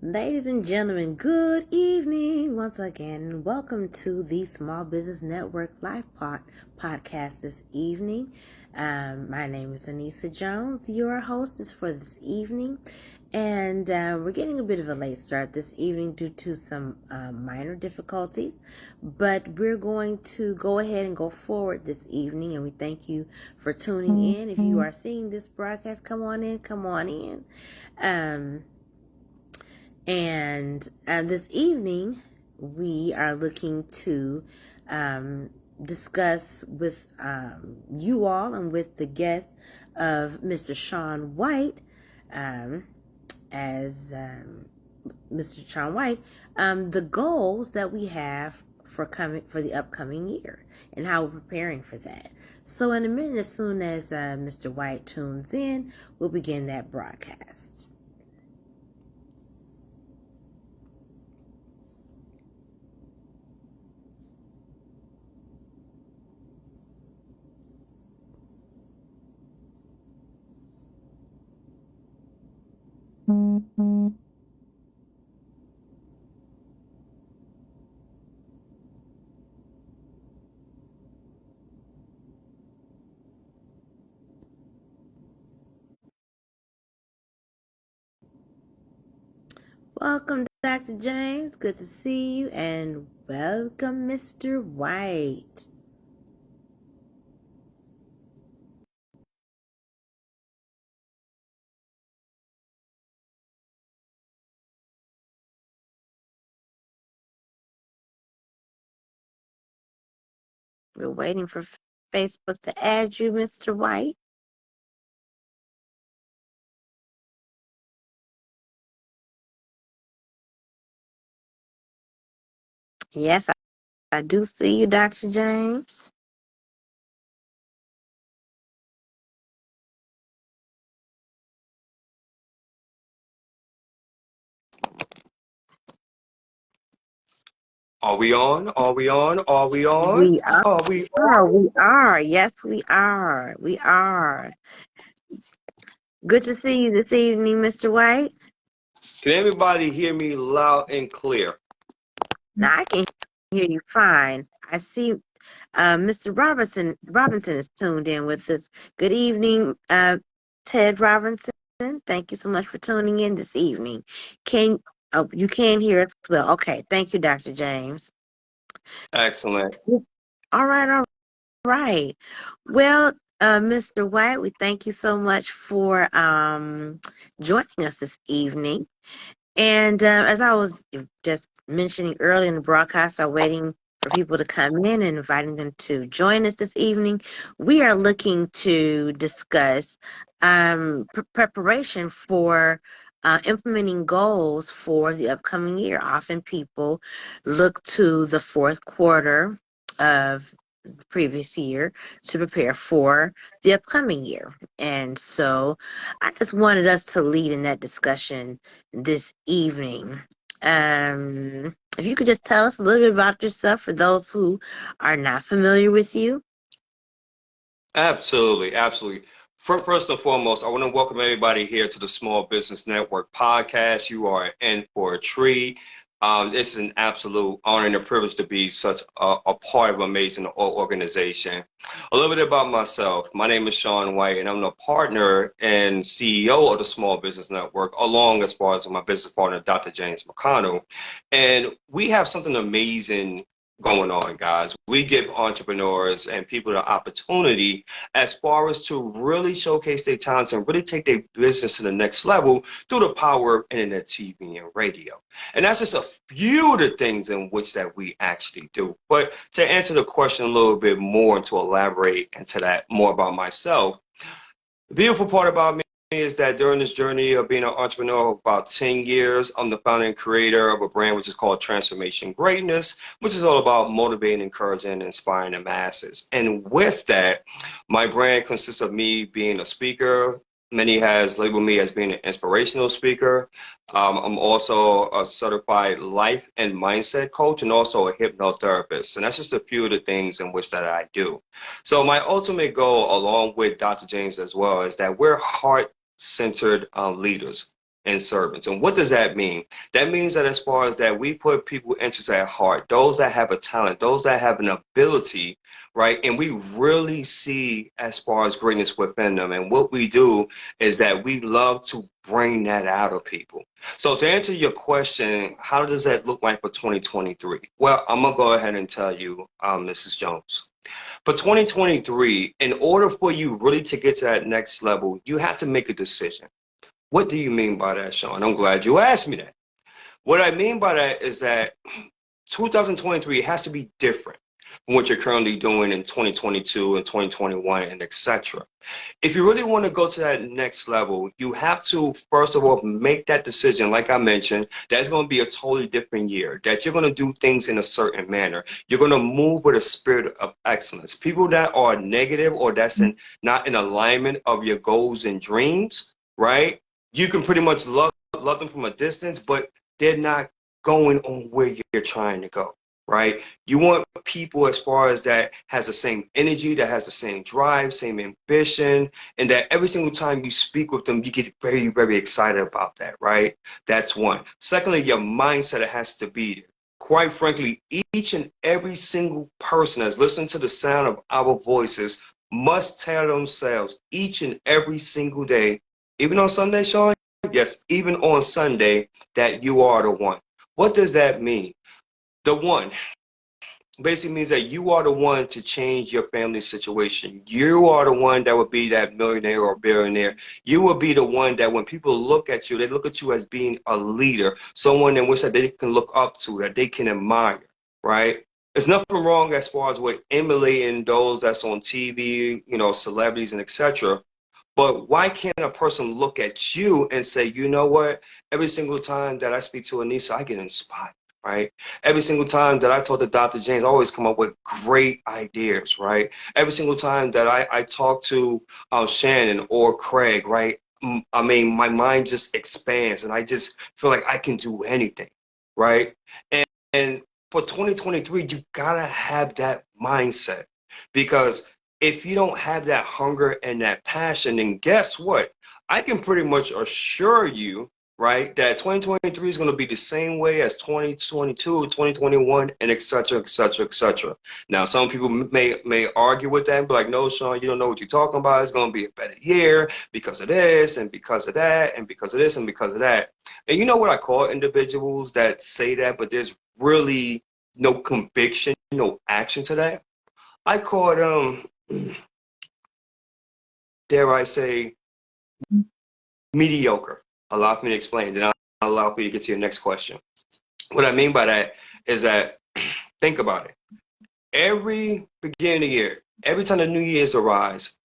Ladies and gentlemen, good evening once again. Welcome to the Small Business Network Live podcast this evening. My name is Anisa Jones, your hostess for this evening. And we're getting a bit of a late start this evening due to some minor difficulties. But we're going to go ahead and go forward this evening. And we thank you for tuning in. If you are seeing this broadcast, come on in, come on in. And this evening, we are looking to discuss with you all and with the guest of Mr. Shawn White, Mr. Shawn White, the goals that we have for the upcoming year and how we're preparing for that. So in a minute, as soon as Mr. White tunes in, we'll begin that broadcast. Welcome, Dr. James. Good to see you. And welcome, Mr. White. We're waiting for Facebook to add you, Mr. White. Yes, I do see you, Dr. James. Are we on? Are we on? Are we on? We are. Are we We are. Yes, we are. We are. Good to see you this evening, Mr. White. Can everybody hear me loud and clear? Now I can hear you fine. I see Mr. Robinson is tuned in with us. Good evening, Ted Robinson. Thank you so much for tuning in this evening. You can hear us well? Okay, thank you, Dr. James. Excellent. All right. Well, Mr. White, we thank you so much for joining us this evening. And as I was just mentioning earlier in the broadcast, I'm waiting for people to come in and inviting them to join us this evening. We are looking to discuss preparation for implementing goals for the upcoming year. Often people look to the fourth quarter of the previous year to prepare for the upcoming year. And so I just wanted us to lead in that discussion this evening. If you could just tell us a little bit about yourself for those who are not familiar with you. Absolutely. Absolutely. First and foremost, I want to welcome everybody here to the Small Business Network podcast. You are in for a treat. It's an absolute honor and a privilege to be such a part of an amazing organization. A little bit about myself. My name is Shawn White, and I'm the partner and CEO of the Small Business Network, along as far as my business partner, Dr. James McConnell. And we have something amazing going on, guys. We give entrepreneurs and people the opportunity as far as to really showcase their talents and really take their business to the next level through the power of internet, TV, and radio. And that's just a few of the things in which that we actually do. But to answer the question a little bit more and to elaborate into that more about myself, the beautiful part about me is that during this journey of being an entrepreneur of about 10 years, I'm the founder and creator of a brand which is called Transformation Greatness, which is all about motivating, encouraging, and inspiring the masses. And with that, my brand consists of me being a speaker. Many has labeled me as being an inspirational speaker. I'm also a certified life and mindset coach and also a hypnotherapist. And that's just a few of the things in which that I do. So my ultimate goal, along with Dr. James as well, is that we're heart-centered leaders. and servants. And what does that mean? That means that as far as that, we put people interests at heart, those that have a talent, those that have an ability, right? And we really see as far as greatness within them. And what we do is that we love to bring that out of people. So to answer your question, how does that look like for 2023? Well, I'm gonna go ahead and tell you, Mrs. Jones. For 2023, in order for you really to get to that next level, you have to make a decision. What do you mean by that, Shawn? I'm glad you asked me that. What I mean by that is that 2023 has to be different from what you're currently doing in 2022 and 2021 and etc. If you really want to go to that next level, you have to, first of all, make that decision. Like I mentioned, that's going to be a totally different year, that you're going to do things in a certain manner. You're going to move with a spirit of excellence. People that are negative or that's not in alignment of your goals and dreams, right? You can pretty much love them from a distance, but they're not going on where you're trying to go, right? You want people as far as that has the same energy, that has the same drive, same ambition, and that every single time you speak with them, you get very, very excited about that, right? That's one. Secondly, your mindset has to be there. Quite frankly, each and every single person that's listening to the sound of our voices must tell themselves each and every single day, even on Sunday, Shawn, yes, even on Sunday, that you are the one. What does that mean? The one basically means that you are the one to change your family situation. You are the one that would be that millionaire or billionaire. You will be the one that when people look at you, they look at you as being a leader, someone in which that they can look up to, that they can admire, right? There's nothing wrong as far as with emulating those that's on TV, celebrities and etc. But why can't a person look at you and say, you know what? Every single time that I speak to Anisa, I get inspired, right? Every single time that I talk to Dr. James, I always come up with great ideas, right? Every single time that I talk to Shannon or Craig, right? I mean, my mind just expands and I just feel like I can do anything, right? And for 2023, you gotta have that mindset because if you don't have that hunger and that passion, then guess what? I can pretty much assure you, right, that 2023 is going to be the same way as 2022, 2021, and et cetera, et cetera, et cetera. Now, some people may argue with that and be like, no, Shawn, you don't know what you're talking about. It's going to be a better year because of this and because of that and because of this and because of that. And you know what I call individuals that say that, but there's really no conviction, no action to that? I call it, dare I say, mediocre. Allow me to explain, then I'll allow for you to get to your next question. What I mean by that is that, think about it. Every beginning of the year, every time the New Year's arrives,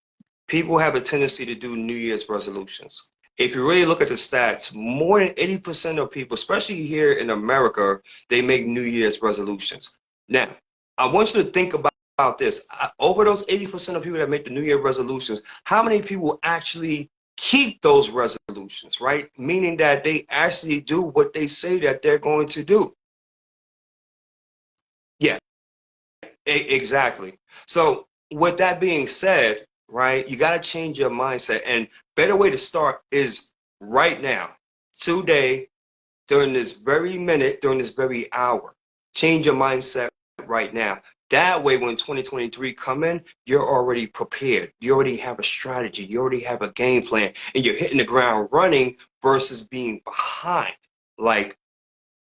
people have a tendency to do New Year's resolutions. If you really look at the stats, more than 80% of people, especially here in America, they make New Year's resolutions. Now, I want you to think about this. Over those 80% of people that make the New Year resolutions, how many people actually keep those resolutions, right? Meaning that they actually do what they say that they're going to do. Yeah, exactly. So with that being said, right, you got to change your mindset. And better way to start is right now, today, during this very minute, during this very hour. Change your mindset right now. That way, when 2023 come in, you're already prepared. You already have a strategy. You already have a game plan, and you're hitting the ground running versus being behind, like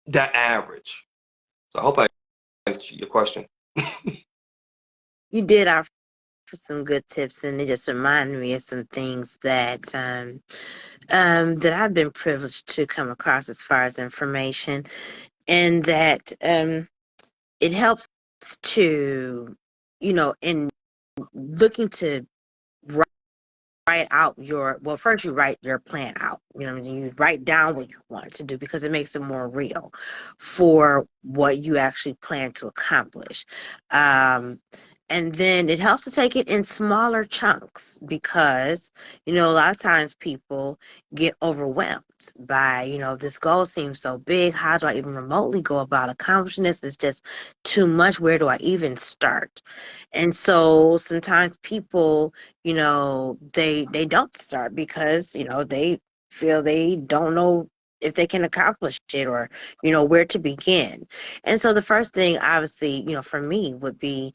the average. So I hope I answered your question. You did offer some good tips, and it just reminded me of some things that I've been privileged to come across as far as information, and that it helps to, in looking to write out first you write your plan out. You write down what you want to do because it makes it more real for what you actually plan to accomplish. And then it helps to take it in smaller chunks because, a lot of times people get overwhelmed by, this goal seems so big. How do I even remotely go about accomplishing this? It's just too much. Where do I even start? And so sometimes people, they don't start because, they feel they don't know if they can accomplish it, or where to begin. And so the first thing, obviously, for me would be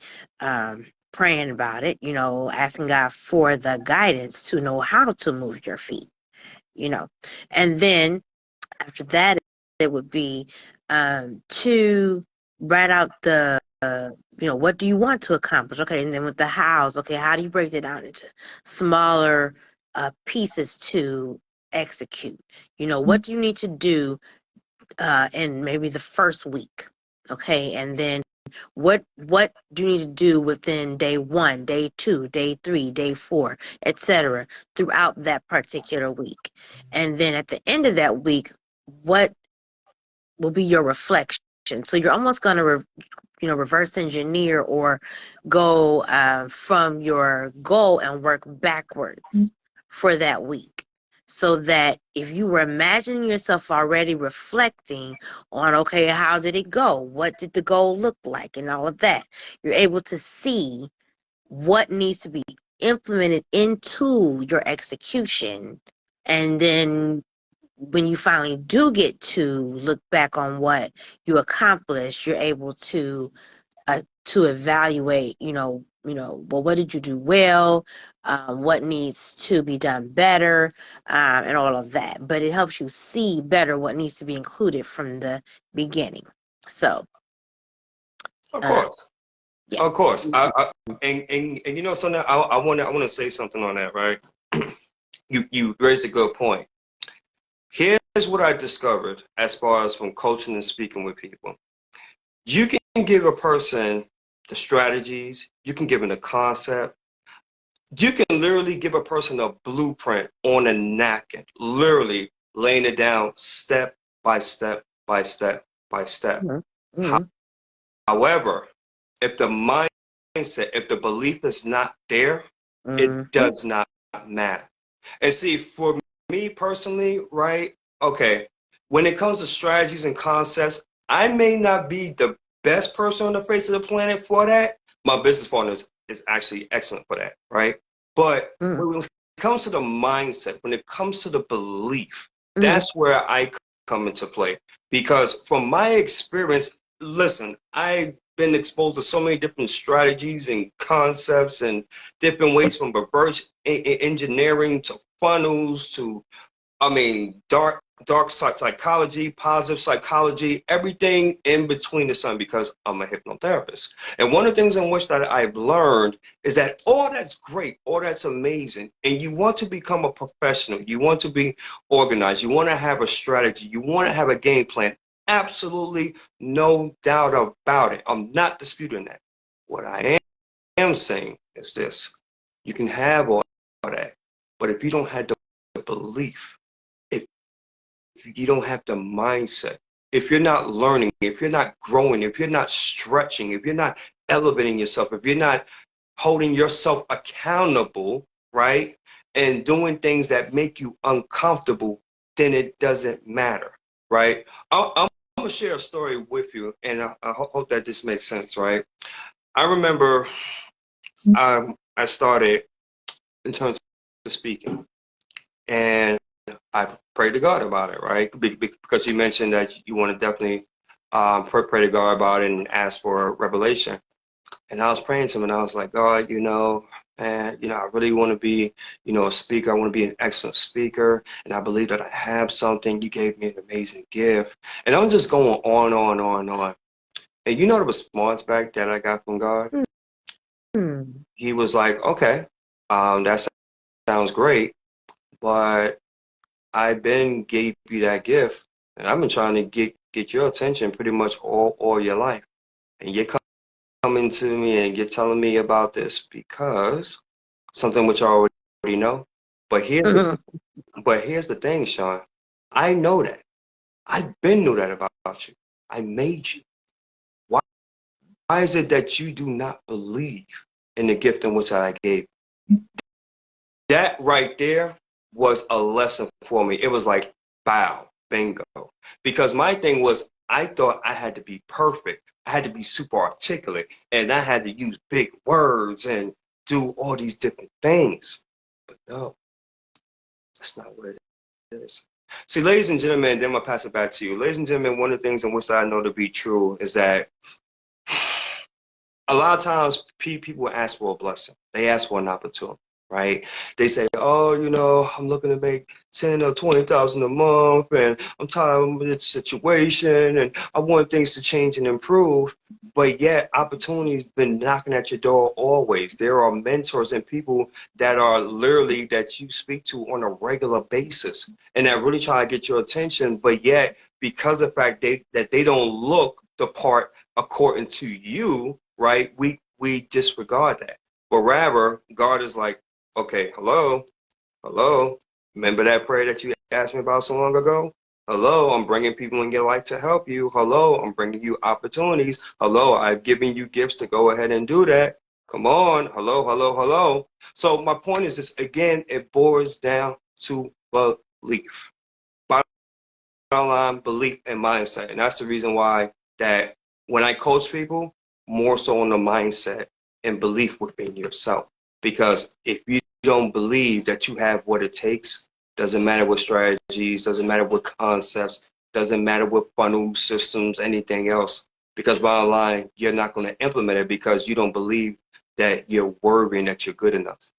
praying about it, asking God for the guidance to know how to move your feet, and then after that, it would be to write out the what do you want to accomplish? Okay, and then with the hows, okay, how do you break it down into smaller pieces to execute? What do you need to do in maybe the first week? Okay, and then what do you need to do within day 1, day 2, day 3, day 4, etc., throughout that particular week? And then at the end of that week, what will be your reflection? So you're almost going to reverse engineer, or go from your goal and work backwards for that week, so that if you were imagining yourself already reflecting on, okay, how did it go, what did the goal look like, and all of that, you're able to see what needs to be implemented into your execution. And then when you finally do get to look back on what you accomplished, you're able to evaluate, well, what did you do well, what needs to be done better, and all of that. But it helps you see better what needs to be included from the beginning. So, Of uh, course. yeah. Of course. And you know something, I wanna say something on that, right? You raised a good point. Here's what I discovered as far as from coaching and speaking with people. You can give a person the strategies, you can give them the concept, you can literally give a person a blueprint on a napkin, literally laying it down step by step by step by step. Mm-hmm. Mm-hmm. However, if the mindset, if the belief is not there, it Mm-hmm. does not matter. And see, for me personally, right? Okay, when it comes to strategies and concepts, I may not be the best person on the face of the planet for that. My business partner is actually excellent for that, right? But when it comes to the mindset, when it comes to the belief, Mm-hmm. that's where I come into play. Because from my experience, listen, I've been exposed to so many different strategies and concepts and different ways, from reverse engineering to funnels to, I mean, dark psychology, positive psychology, everything in between the sun, because I'm a hypnotherapist. And one of the things in which that I've learned is that all that's great, all that's amazing, and you want to become a professional, you want to be organized, you want to have a strategy, you want to have a game plan. Absolutely no doubt about it. I'm not disputing that. What I am saying is this: you can have all that, but if you don't have the belief, if you don't have the mindset, if you're not learning, if you're not growing, if you're not stretching, if you're not elevating yourself, if you're not holding yourself accountable, right, and doing things that make you uncomfortable, then it doesn't matter, right? I'm gonna share a story with you, and I hope that this makes sense, right? I remember I started in terms of speaking, and I prayed to God about it, right? Because you mentioned that you want to definitely pray to God about it and ask for revelation. And I was praying to him, and I was like, God, man, I really want to be, a speaker. I want to be an excellent speaker, and I believe that I have something. You gave me an amazing gift, and I'm just going on. And the response back that I got from God? Mm-hmm. He was like, okay, that sounds great, but I've been gave you that gift, and I've been trying to get your attention pretty much all your life, and you're coming to me and you're telling me about this because something which I already know. But here's the thing, Shawn. I know that. I've been knew that about you. I made you. Why why is it that you do not believe in the gift in which I gave? That right there was a lesson for me. It was like, bow, bingo. Because my thing was, I thought I had to be perfect. I had to be super articulate, and I had to use big words and do all these different things. But no, that's not what it is. is. See, ladies and gentlemen, then I'll pass it back to you. Ladies and gentlemen, one of the things in which I know to be true is that a lot of times people ask for a blessing. They ask for an opportunity, right? They say, "Oh, I'm looking to make 10 or 20,000 a month, and I'm tired of this situation, and I want things to change and improve." But yet, opportunity's been knocking at your door always. There are mentors and people that are literally that you speak to on a regular basis, and that really try to get your attention. But yet, because of the fact that they don't look the part according to you, right? We disregard that. But rather, God is like, okay, hello, hello. Remember that prayer that you asked me about so long ago? Hello, I'm bringing people in your life to help you. Hello, I'm bringing you opportunities. Hello, I've given you gifts to go ahead and do that. Come on. Hello, hello, hello. So my point is this, again, it boils down to belief. Line belief and mindset. And that's the reason why that when I coach people, more so on the mindset and belief within yourself. Because if you don't believe that you have what it takes, doesn't matter what strategies, doesn't matter what concepts, doesn't matter what funnel systems, anything else. Because bottom line, you're not going to implement it because you don't believe that you're worthy and that you're good enough.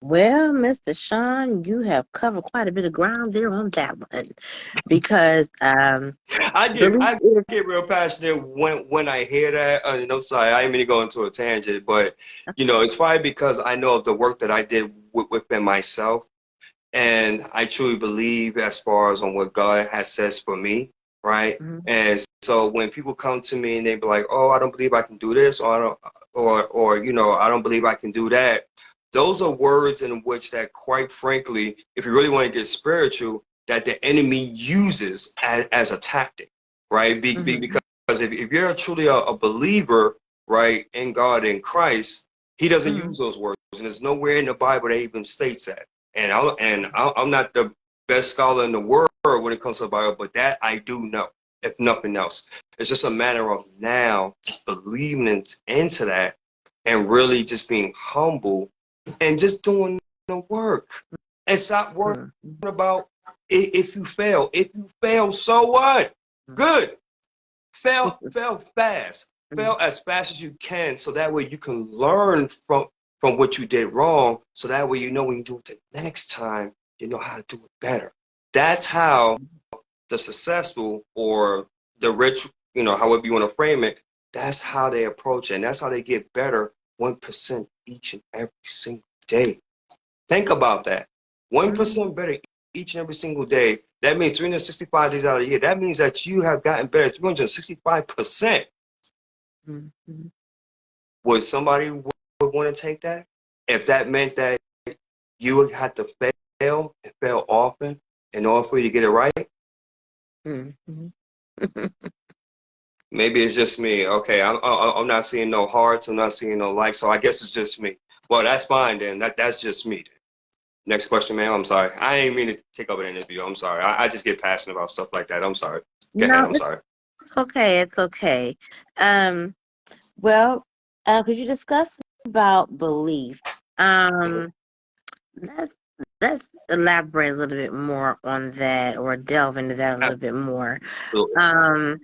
Well, Mr. Shawn, you have covered quite a bit of ground there on that one, because I get belief I is. get real passionate when I hear that. And I'm sorry, I didn't mean to go into a tangent, but it's probably because I know of the work that I did within myself, and I truly believe as far as on what God has says for me, right? Mhm, And so when people come to me and they be like, "Oh, I don't believe I can do this," or "I don't," or "I don't believe I can do that," those are words in which that, quite frankly, if you really want to get spiritual, that the enemy uses as a tactic, right? mhm, Because if you're truly a believer, right, in God, in Christ, He doesn't mhm, use those words, and there's nowhere in the Bible that even states that. I'm not the best scholar in the world when it comes to the Bible, but that I do know, if nothing else. It's just a matter of now just believing into that and really just being humble and just doing the work and stop worrying mhm, mhm, about if you fail. If you fail, so what? Good. Fail fast. mhm, Fail as fast as you can, so that way you can learn from what you did wrong. So that way when you do it the next time, you know how to do it better. That's how the successful or the rich, however you want to frame it, that's how they approach it. And that's how they get better 1% each and every single day. Think about that. mhm, 1% better each and every single day. That means 365 days out of the year. That means that you have gotten better 365%. mhm, mhm. Would somebody would want to take that? If that meant that you would have to fail and fail often in order for you to get it right? Mhm. Maybe it's just me. Okay, I'm not seeing no hearts. I'm not seeing no likes. So I guess it's just me. Well, that's fine then. That's just me. Next question, ma'am. I'm sorry. I ain't mean to take over the interview. I'm sorry. I just get passionate about stuff like that. I'm sorry. Go ahead. No, I'm sorry. it's okay. It's okay. Um, well, could you discuss about belief? Um, let's let's elaborate a little bit more on that, or delve into that a little bit more. Absolutely. Um,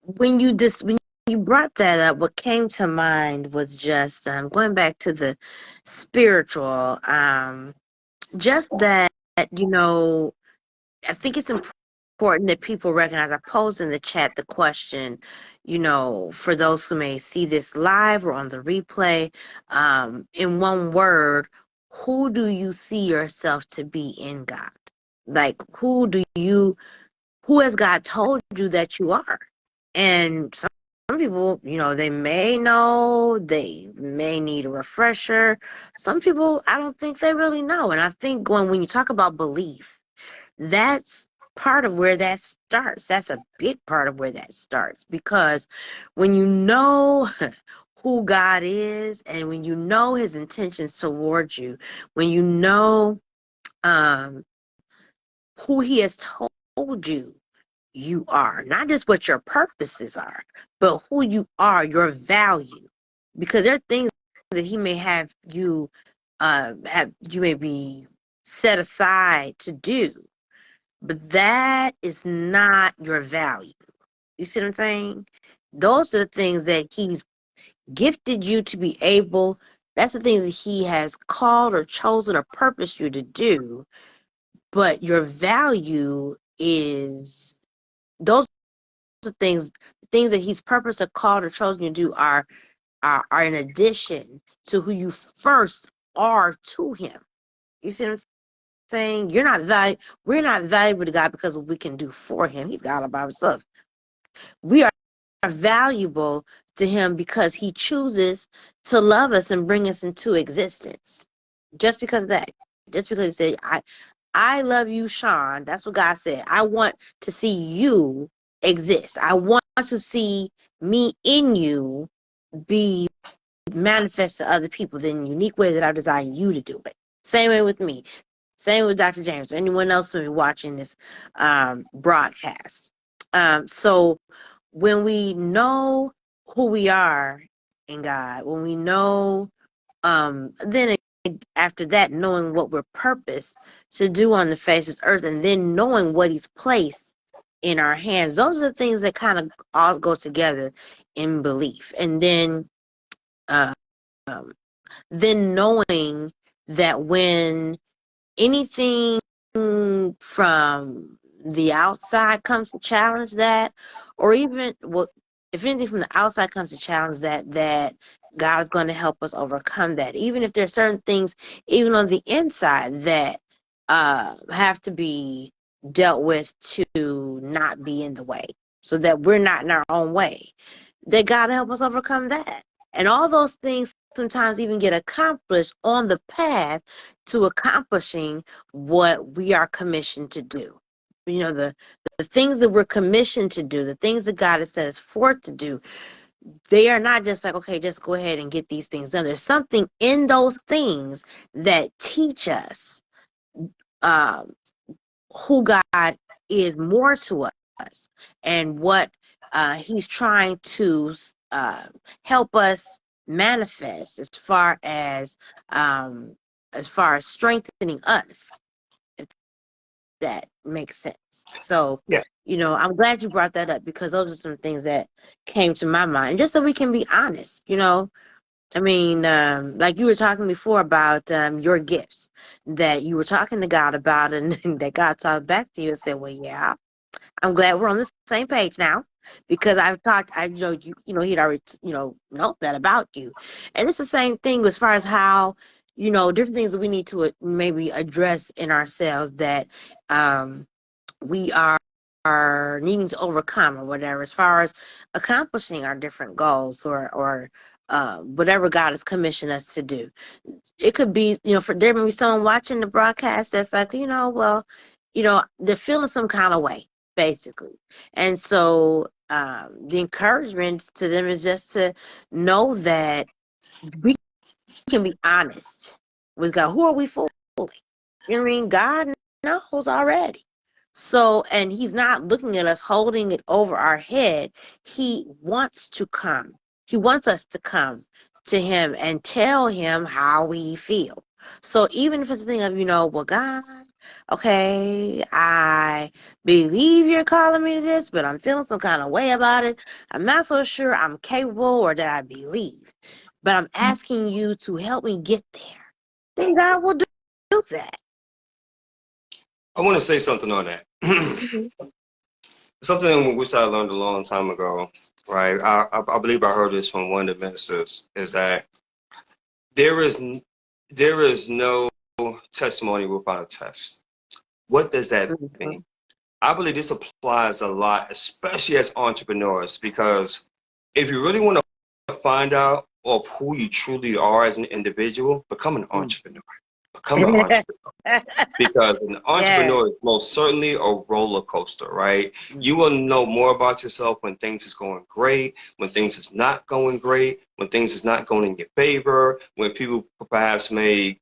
when you brought that up, what came to mind was just going back to the spiritual. Just that, you know, I think it's important that people recognize. I posed in the chat the question, for those who may see this live or on the replay, in one word, who do you see yourself to be in God? Like, who has God told you that you are? And some people, they may know, they may need a refresher. Some people, I don't think they really know. And I think when you talk about belief, that's part of where that starts. That's a big part of where that starts, because when you know who God is, and when you know his intentions towards you, when you know um, who he has told you are, not just what your purposes are, but who you are, your value. Because there are things that he may have you you may be set aside to do, but that is not your value. You see what I'm saying? Those are the things that he's gifted you to be able. That's the things that he has called or chosen or purposed you to do. But your value is those are things that he's purposed or called or chosen you to do are in addition to who you first are to him. You see what I'm saying? We're not valuable to God because we can do for him. He's God all by himself. We are valuable to him because he chooses to love us and bring us into existence. Just because of that. Just because he said, I love you, Shawn. That's what God said. I want to see you exist. I want to see me in you be manifest to other people in the unique way that I designed you to do it. Same way with me. Same with Dr. James. Anyone else who will be watching this broadcast. So when we know who we are in God, when we know, then after that, knowing what we're purposed to do on the face of earth, and then knowing what he's placed in our hands, those are the things that kind of all go together in belief. And um, then knowing that when anything from the outside comes to challenge that, or even if anything from the outside comes to challenge that God is going to help us overcome that. Even if there's certain things, even on the inside, that have to be dealt with to not be in the way, so that we're not in our own way. That God will help us overcome that, and all those things sometimes even get accomplished on the path to accomplishing what we are commissioned to do. You know, the things that we're commissioned to do, the things that God has set us forth to do, they are not just like, okay, just go ahead and get these things done. There's something in those things that teach us um, who God is more to us and what he's trying to help us manifest as far as strengthening us, if that makes sense. So, Yeah. I'm glad you brought that up, because those are some things that came to my mind, just so we can be honest. I mean, like you were talking before about your gifts that you were talking to God about, and that God talked back to you and said, well, yeah, I'm glad we're on the same page now, because he'd already, know that about you. And it's the same thing as far as how, different things that we need to maybe address in ourselves that we are needing to overcome or whatever, as far as accomplishing our different goals or whatever God has commissioned us to do. It could be, for there may be someone watching the broadcast that's like, well, they're feeling some kind of way, basically. And so the encouragement to them is just to know that we can be honest with God. Who are we fooling? You know what I mean? God knows already. So, and he's not looking at us holding it over our head. He wants to come. He wants us to come to him and tell him how we feel. So even if it's a thing of, well, God, okay, I believe you're calling me to this, but I'm feeling some kind of way about it. I'm not so sure I'm capable or that I believe, but I'm asking you to help me get there. Then God will do that. I want to say something on that. Mm-hmm. Something which I learned a long time ago, right? I believe I heard this from one of the ministers, is that there is no testimony without a test. What does that Mm-hmm. mean? I believe this applies a lot, especially as entrepreneurs, because if you really want to find out of who you truly are as an individual, become an entrepreneur. Become an entrepreneur. Because an Yes. entrepreneur is most certainly a roller coaster, right? You will know more about yourself when things is going great, when things is not going great, when things is not going in your favor, when people perhaps may,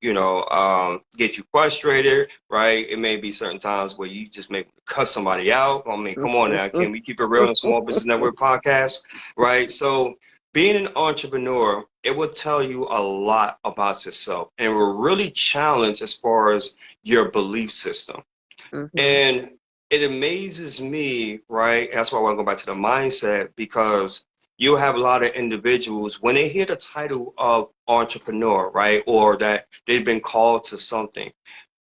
get you frustrated, right? It may be certain times where you just may cut somebody out. I mean, come on now, can we keep it real in Small Business Network podcast, right? So being an entrepreneur, it will tell you a lot about yourself and it will really challenge as far as your belief system. Mm-hmm. And it amazes me, right? That's why I want to go back to the mindset because you have a lot of individuals when they hear the title of entrepreneur, right? Or that they've been called to something.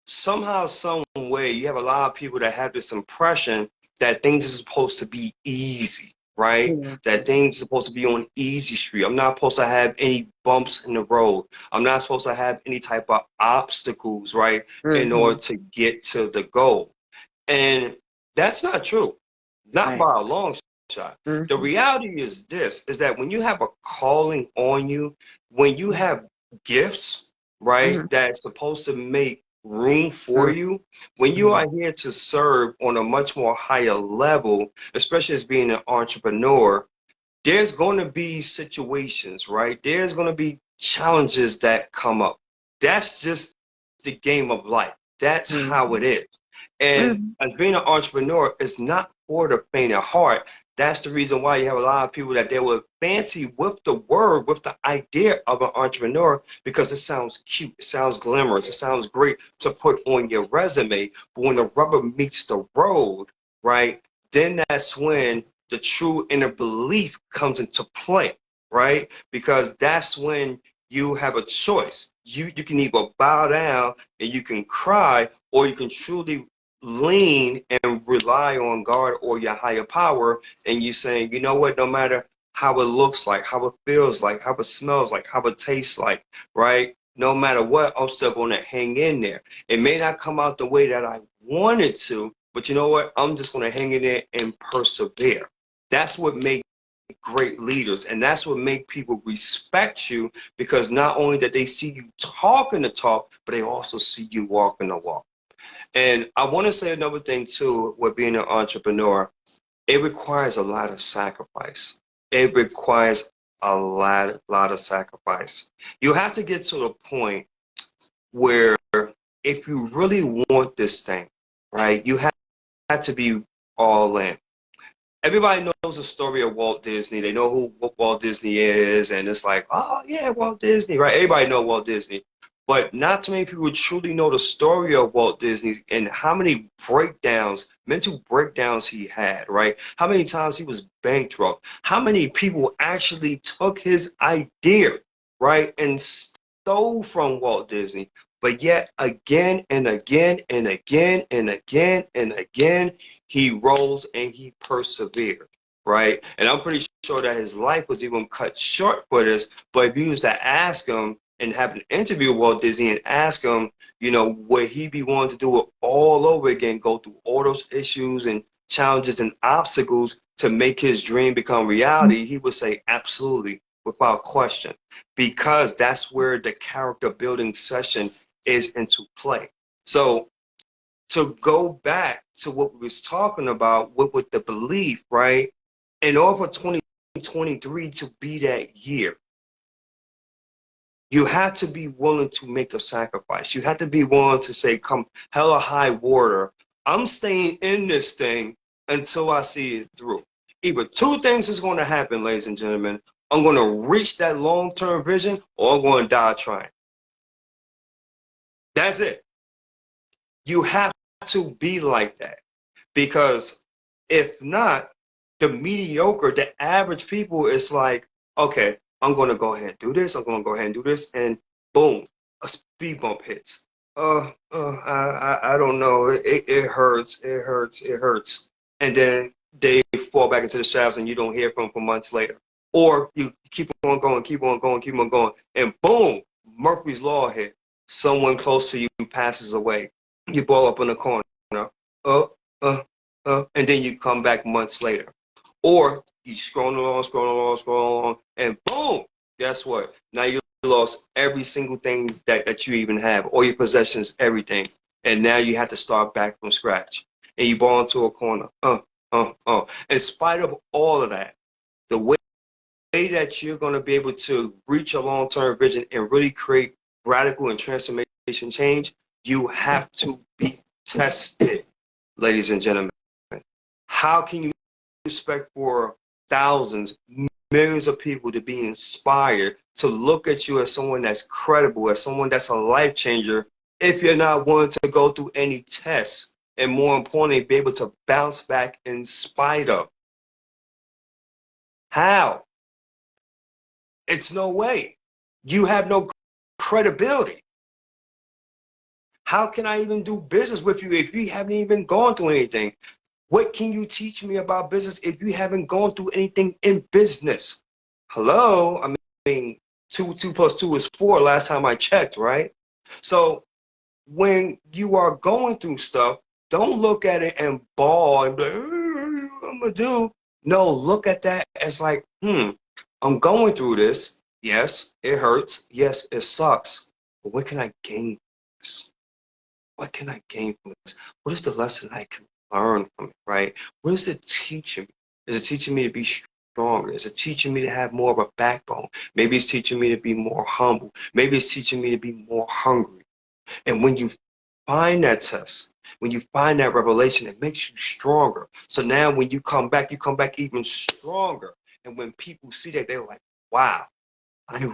Somehow, some way, you have a lot of people that have this impression that things are supposed to be easy, right? That Mm-hmm. things are supposed to be on easy street. I'm not supposed to have any bumps in the road. I'm not supposed to have any type of obstacles, right? In Mm-hmm. order to get to the goal. And that's not true, not Right. by a long shot. The Mm-hmm. reality is this, is that when you have a calling on you, when you have gifts, right, Mm-hmm. that's supposed to make room for Mm-hmm. you, when you are here to serve on a much more higher level, especially as being an entrepreneur, there's going to be situations, right? There's going to be challenges that come up. That's just the game of life. That's how Mm-hmm. it is. And Mm-hmm. as being an entrepreneur, it's not for the faint of heart. That's the reason why you have a lot of people that they were fancy with the word, with the idea of an entrepreneur, because it sounds cute, it sounds glamorous, it sounds great to put on your resume. But when the rubber meets the road, right, then that's when the true inner belief comes into play, right? Because that's when you have a choice. You can either bow down and you can cry, or you can truly lean and rely on God or your higher power, and you saying, you know what, no matter how it looks like, how it feels like, how it smells like, how it tastes like, right? No matter what, I'm still going to hang in there. It may not come out the way that I wanted to, but you know what? I'm just going to hang in there and persevere. That's what makes great leaders, and that's what make people respect you, because not only that they see you talking the talk, but they also see you walking the walk. And I want to say another thing too with being an entrepreneur, it requires a lot of sacrifice. It requires a lot of sacrifice. You have to get to the point where if you really want this thing, right, you have to be all in. Everybody knows the story of Walt Disney. They know who what Walt Disney is, and it's like, oh yeah, Walt Disney, right? Everybody know Walt Disney, but not too many people truly know the story of Walt Disney and how many breakdowns, mental breakdowns he had, right? How many times he was bankrupt? How many people actually took his idea, right, and stole from Walt Disney? But yet again and again and again and again and again, he rose and he persevered, right? And I'm pretty sure that his life was even cut short for this. But if you was to ask him and have an interview with Walt Disney and ask him, you know, would he be willing to do it all over again, go through all those issues and challenges and obstacles to make his dream become reality, he would say absolutely, without question, because that's where the character building session is into play. So to go back to what we was talking about with the belief, right? In order for 2023 to be that year, you have to be willing to make a sacrifice. You have to be willing to say, come hell or high water, I'm staying in this thing until I see it through. Either two things is going to happen, ladies and gentlemen. I'm going to reach that long-term vision, or I'm going to die trying. That's it. You have to be like that. Because if not, the mediocre, the average people is like, okay, I'm going to go ahead and do this. I'm going to go ahead and do this. And boom, a speed bump hits. I don't know. It hurts. It hurts. It hurts. And then they fall back into the shadows and you don't hear from them for months later. Or you keep on going, keep on going, keep on going. And boom, Murphy's Law hit. Someone close to you passes away. You ball up in the corner. Uh, and then you come back months later. Or you scroll along, scroll along, scroll along, and boom, guess what? Now you lost every single thing that you even have, all your possessions, everything. And now you have to start back from scratch. And you fall into a corner. In spite of all of that, the way that you're going to be able to reach a long-term vision and really create radical and transformation change, you have to be tested, ladies and gentlemen. How can you expect for thousands, millions of people to be inspired to look at you as someone that's credible, as someone that's a life changer, if you're not willing to go through any tests, and more importantly, be able to bounce back in spite of? How? It's no way. You have no credibility. How can I even do business with you if you haven't even gone through anything? What can you teach me about business if you haven't gone through anything in business? Hello? I mean, two plus two is four last time I checked, right? So when you are going through stuff, don't look at it and bawl and be like, I'm gonna do. No, look at that as like, I'm going through this. Yes, it hurts. Yes, it sucks. But what can I gain from this? What can I gain from this? What is the lesson I can learn from it, right? What is it teaching me? Is it teaching me to be stronger? Is it teaching me to have more of a backbone? Maybe it's teaching me to be more humble. Maybe it's teaching me to be more hungry. And when you find that test, when you find that revelation, it makes you stronger. So now when you come back even stronger. And when people see that, they're like, wow, I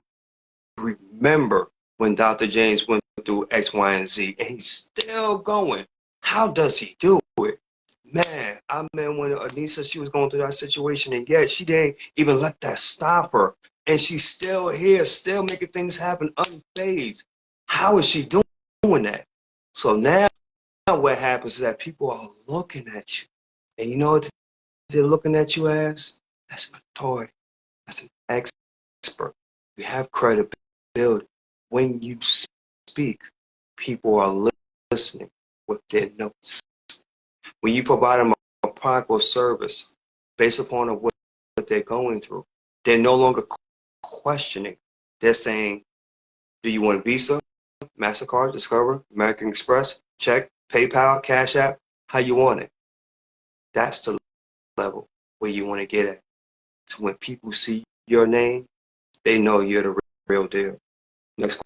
remember when Dr. James went through X, Y, and Z, and he's still going. How does he do it? Man, I mean, when Anisa, she was going through that situation, and yet she didn't even let that stop her. And she's still here, still making things happen unfazed. How is she doing that? So now what happens is that people are looking at you. And you know what they're looking at you as? That's an authority. That's an expert. You have credibility. When you speak, people are listening with their notes. When you provide them a product or service based upon what they're going through, they're no longer questioning. They're saying, do you want Visa, MasterCard, Discover, American Express, check, PayPal, Cash App? How you want it? That's the level where you want to get at. So when people see your name, they know you're the real deal. Next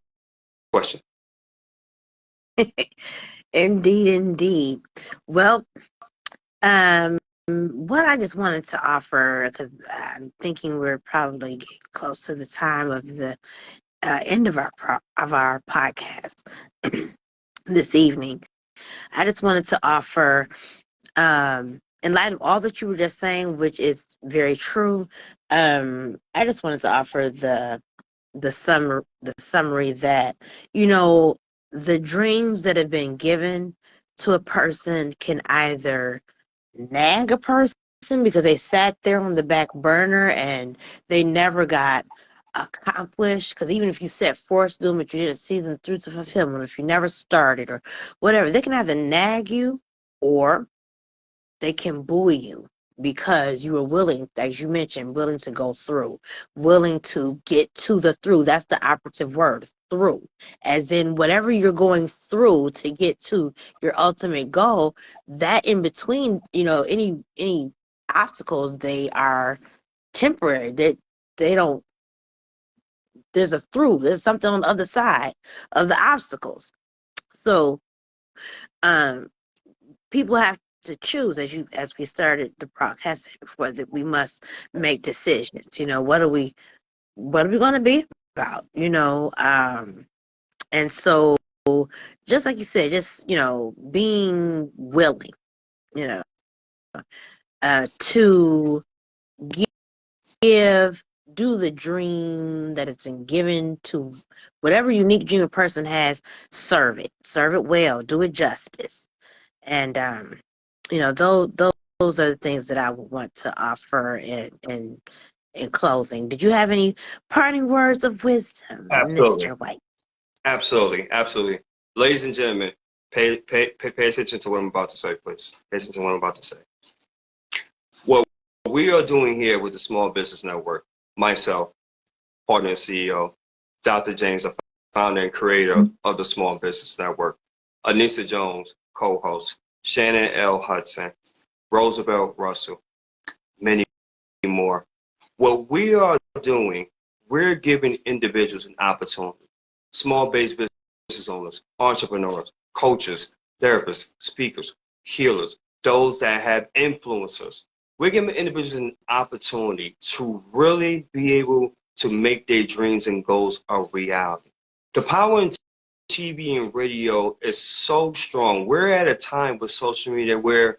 question. Indeed, indeed. Well, what I just wanted to offer, because I'm thinking we're probably getting close to the time of the end of our podcast this evening. I just wanted to offer, in light of all that you were just saying, which is very true, I just wanted to offer the summary that, you know, the dreams that have been given to a person can either nag a person because they sat there on the back burner and they never got accomplished. Because even if you set forth to them, but you didn't see them through to fulfillment, if you never started or whatever, they can either nag you or they can buoy you because you were willing, as you mentioned, willing to go through, willing to get to the through. That's the operative word, through. As in whatever you're going through to get to your ultimate goal, that in between, you know, any obstacles, they are temporary. They don't, there's a through, there's something on the other side of the obstacles. So um people have to choose, as we started the broadcast before, that we must make decisions. You know, what are we going to be about? You know, and so just like you said, just, you know, being willing, you know, to give, do the dream that has been given to whatever unique dream a person has. Serve it well, do it justice. And you know, those are the things that I would want to offer in closing. Did you have any parting words of wisdom, Absolutely. Mr. White? Absolutely. Absolutely. Ladies and gentlemen, pay attention to what I'm about to say, please. Pay attention to what I'm about to say. What we are doing here with the Small Business Network, myself, partner and CEO, Dr. James, the founder and creator of the Small Business Network, Anisa Jones, co-host, Shannon L. Hudson, Roosevelt Russell, many more. What we are doing, we're giving individuals an opportunity, small-based business owners, entrepreneurs, coaches, therapists, speakers, healers, those that have influencers, We're giving individuals an opportunity to really be able to make their dreams and goals a reality. The power in TV and radio is so strong. We're at a time with social media where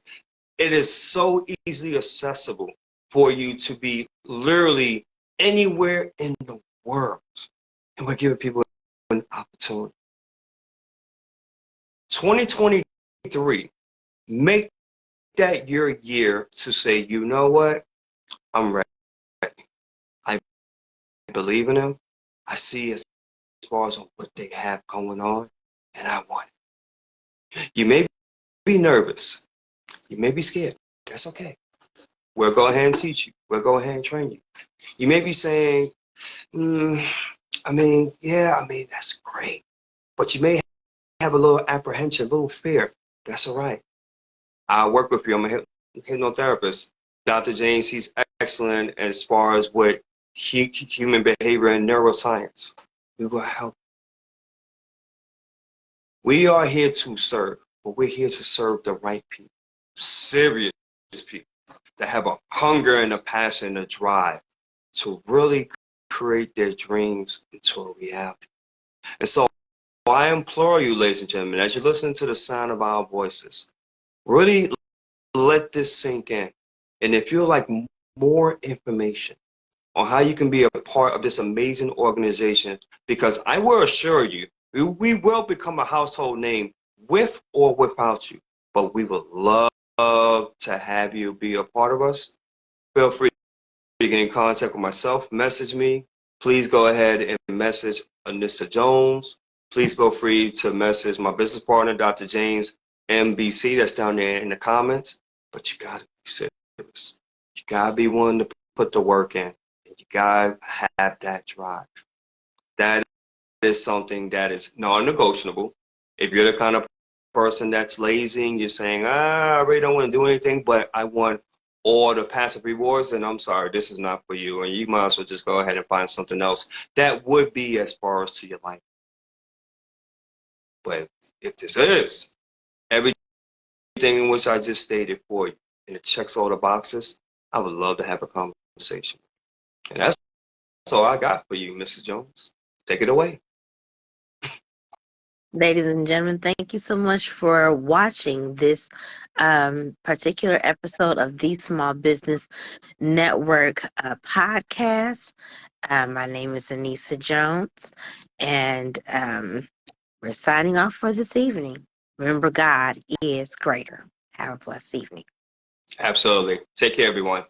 it is so easily accessible for you to be literally anywhere in the world. And we're giving people an opportunity. 2023, make that your year to say, you know what? I'm ready. I believe in them. I see as far as what they have going on, and I want it. You may be nervous. You may be scared. That's okay. We'll go ahead and teach you. We'll go ahead and train you. You may be saying, that's great. But you may have a little apprehension, a little fear. That's all right. I'll work with you. I'm a hypnotherapist. Dr. James, he's excellent as far as what human behavior and neuroscience. We will help. We are here to serve, but we're here to serve the right people. Serious people that have a hunger and a passion and a drive to really create their dreams into a reality. And so I implore you, ladies and gentlemen, as you listen to the sound of our voices, really let this sink in. And if you'd like more information on how you can be a part of this amazing organization, because I will assure you, we will become a household name with or without you, but we would love to have you be a part of us. Feel free to get in contact with myself, message me. Please go ahead and message Anisa Jones. Please feel free to message my business partner, Dr. James MBC, that's down there in the comments. But you gotta be serious. You gotta be willing to put the work in. You gotta have that drive. That is something that is non-negotiable. If you're the kind of person that's lazy and you're saying, I really don't want to do anything, but I want all the passive rewards, then I'm sorry, this is not for you. And you might as well just go ahead and find something else that would be as far as to your life. But if this is everything in which I just stated for you, and it checks all the boxes, I would love to have a conversation. And that's all I got for you, Mrs. Jones. Take it away. Ladies and gentlemen, thank you so much for watching this particular episode of the Small Business Network podcast. My name is Anisa Jones, and we're signing off for this evening. Remember, God is greater. Have a blessed evening. Absolutely. Take care, everyone.